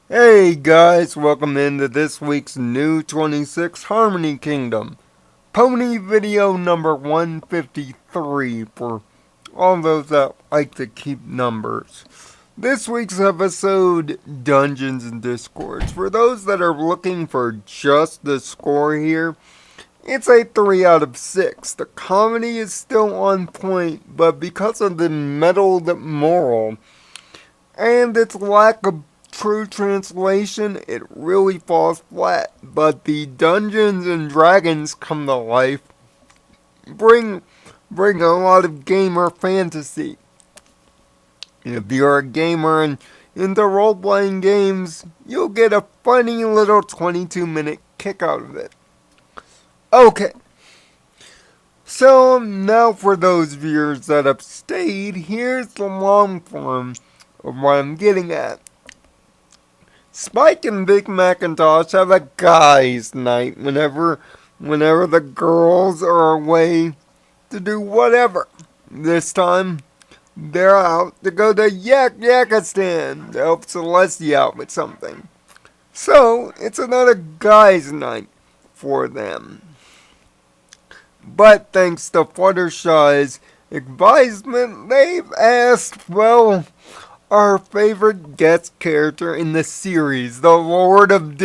Hey guys, welcome into this week's new 26 Harmony Kingdom. Pony video number 153 for all those that like to keep numbers. This week's episode, Dungeons and Discords. For those that are looking for just the score here, it's a 3 out of 6. The comedy is still on point, but because of the muddled moral and its lack of true translation, it really falls flat. But the Dungeons and Dragons come to life, bring a lot of gamer fantasy. If you're a gamer and into role-playing games, you'll get a funny little 22-minute kick out of it. Okay, so now for those viewers that have stayed, here's the long form of what I'm getting at. Spike and Big Macintosh have a guys' night whenever the girls are away to do whatever. This time, they're out to go to Yakistan to help Celestia out with something. So, it's another guys' night for them. But thanks to Fluttershy's advisement, they've asked, well, our favorite guest character in the series, the Lord of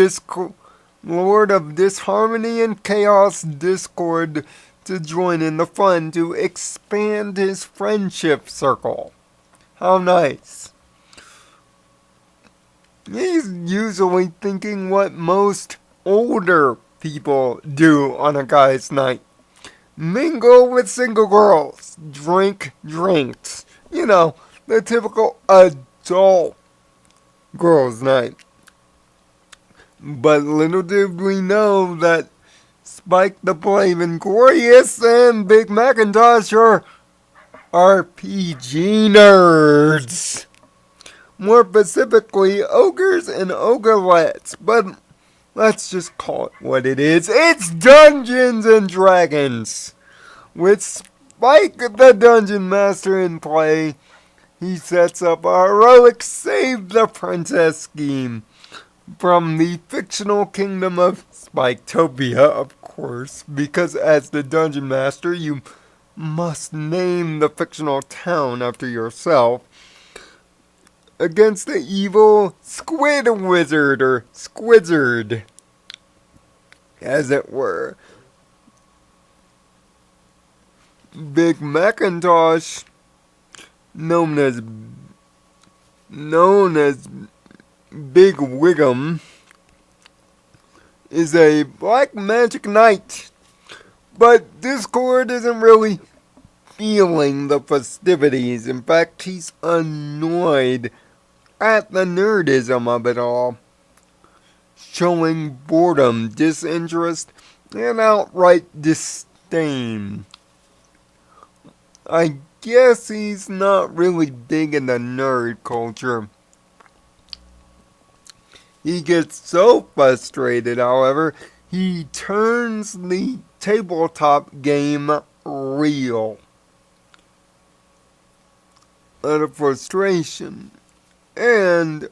Disharmony and Chaos Discord, to join in the fun to expand his friendship circle. How nice. He's usually thinking what most older people do on a guy's night. Mingle with single girls. Drink drinks. You know, the typical adult girls' night. But little did we know that Spike the Brave and Glorious and Big Macintosh are RPG nerds. More specifically, ogres and ogrettes. But let's just call it what it is. It's Dungeons and Dragons. With Spike the Dungeon Master in play, he sets up a heroic Save the Princess scheme from the fictional kingdom of Spiketopia, of course, because as the Dungeon Master, you must name the fictional town after yourself, against the evil Squid Wizard, or Squizzard, as it were. Big Macintosh, known as Big Wiggum, is a black magic knight, but Discord isn't really feeling the festivities. In fact, he's annoyed at the nerdism of it all, showing boredom, disinterest, and outright disdain. I guess he's not really big in the nerd culture. He gets so frustrated, however, he turns the tabletop game real out of frustration, and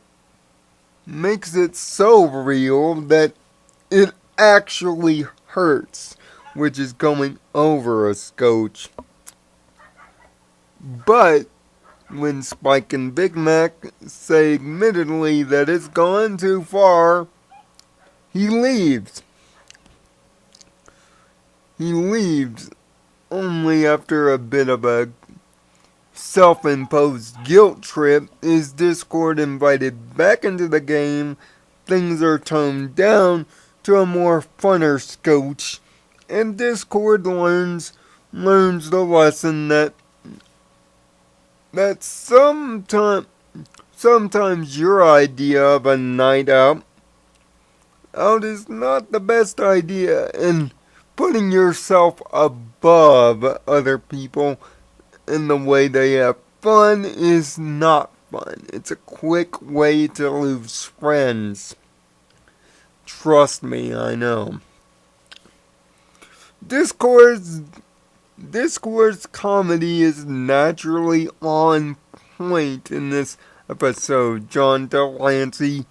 makes it so real that it actually hurts, which is going over a scotch. But when Spike and Big Mac say admittedly that it's gone too far, he leaves. He leaves only after a bit of a self-imposed guilt trip. Is Discord invited back into the game? Things are toned down to a more funner scotch, and Discord learns the lesson that sometimes your idea of a night out is not the best idea, and putting yourself above other people in the way they have fun is not fun. It's a quick way to lose friends. Trust me, I know. Discord's comedy is naturally on point in this episode. John Delancey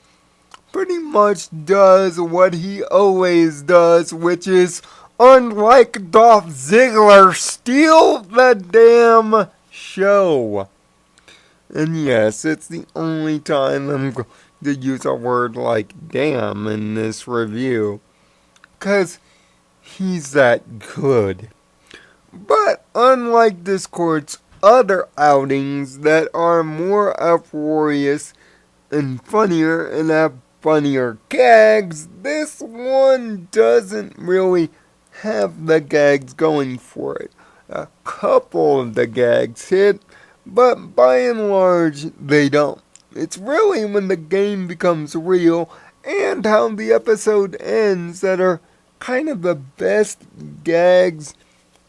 pretty much does what he always does, which is, unlike Dolph Ziggler, steal the damn show. And yes, it's the only time I'm going to use a word like damn in this review, 'cause he's that good. But unlike Discord's other outings that are more uproarious and funnier and have funnier gags, this one doesn't really have the gags going for it. A couple of the gags hit, but by and large, they don't. It's really when the game becomes real and how the episode ends that are kind of the best gags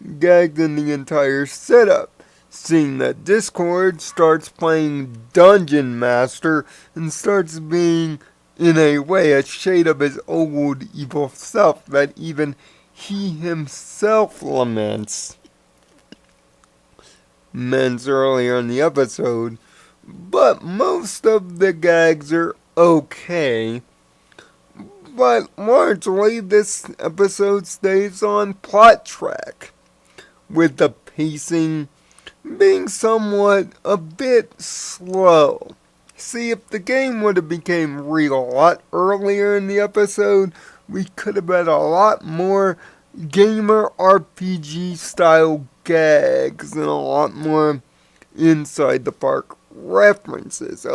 in the entire setup. Seeing that Discord starts playing Dungeon Master and starts being, in a way, a shade of his old evil self that even he himself laments earlier in the episode. But most of the gags are okay. But largely this episode stays on plot track, with the pacing being somewhat a bit slow. See, if the game would have became real a lot earlier in the episode, we could have had a lot more gamer RPG style gags and a lot more inside the park references.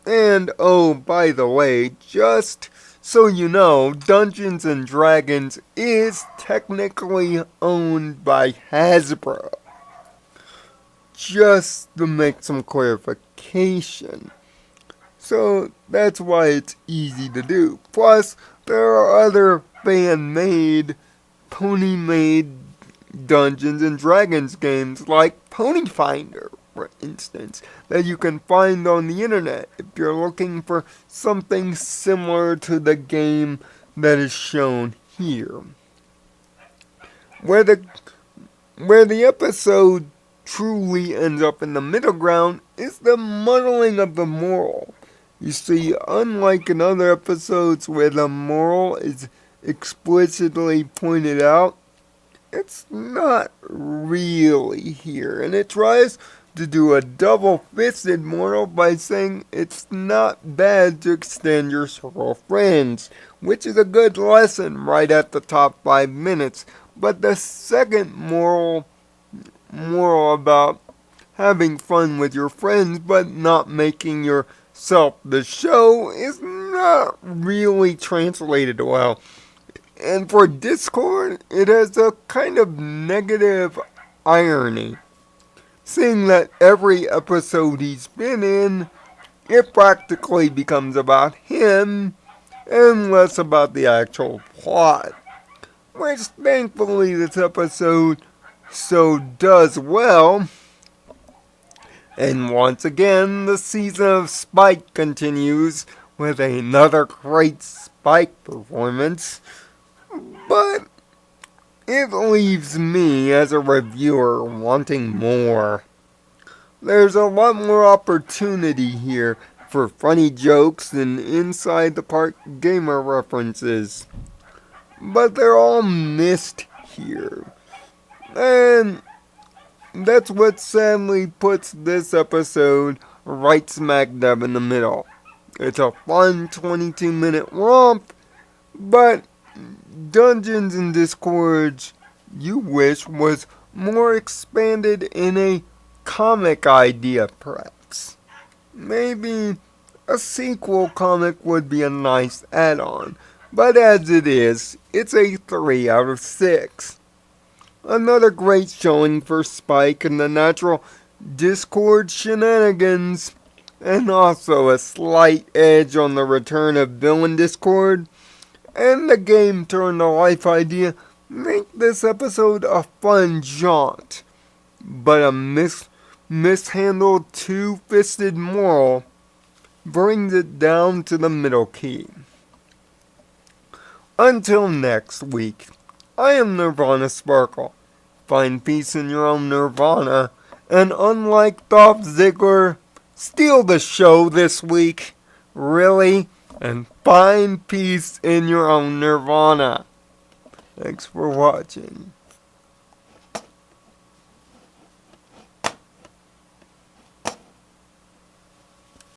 Oh, by the way, just so you know, Dungeons and Dragons is technically owned by Hasbro. Just to make some clarification. So that's why it's easy to do. Plus, there are other fan-made, pony-made Dungeons and Dragons games like Pony Finder, for instance, that you can find on the internet if you're looking for something similar to the game that is shown here. Where the episode truly ends up in the middle ground is the muddling of the moral. You see, unlike in other episodes where the moral is explicitly pointed out, it's not really here, and it tries to do a double-fisted moral by saying it's not bad to extend your circle of friends, which is a good lesson right at the top 5 minutes. But the second moral about having fun with your friends but not making yourself the show is not really translated well. And for Discord, it has a kind of negative irony. Seeing that every episode he's been in, it practically becomes about him and less about the actual plot. Which thankfully this episode so does well. And once again, the season of Spike continues with another great Spike performance. But it leaves me, as a reviewer, wanting more. There's a lot more opportunity here for funny jokes and inside the park gamer references. But they're all missed here. And that's what sadly puts this episode right smack dab in the middle. It's a fun 22-minute romp, but Dungeons and Discords you wish was more expanded in a comic idea, perhaps. Maybe a sequel comic would be a nice add-on, but as it is, it's a 3 out of 6. Another great showing for Spike and the natural Discord shenanigans, and also a slight edge on the return of Villain Discord, and the game turn to life idea make this episode a fun jaunt. But a mishandled two-fisted moral brings it down to the middle key. Until next week, I am Nirvana Sparkle. Find peace in your own Nirvana, and unlike Dolph Ziggler, steal the show this week. Really? and find peace in your own nirvana. Thanks for watching.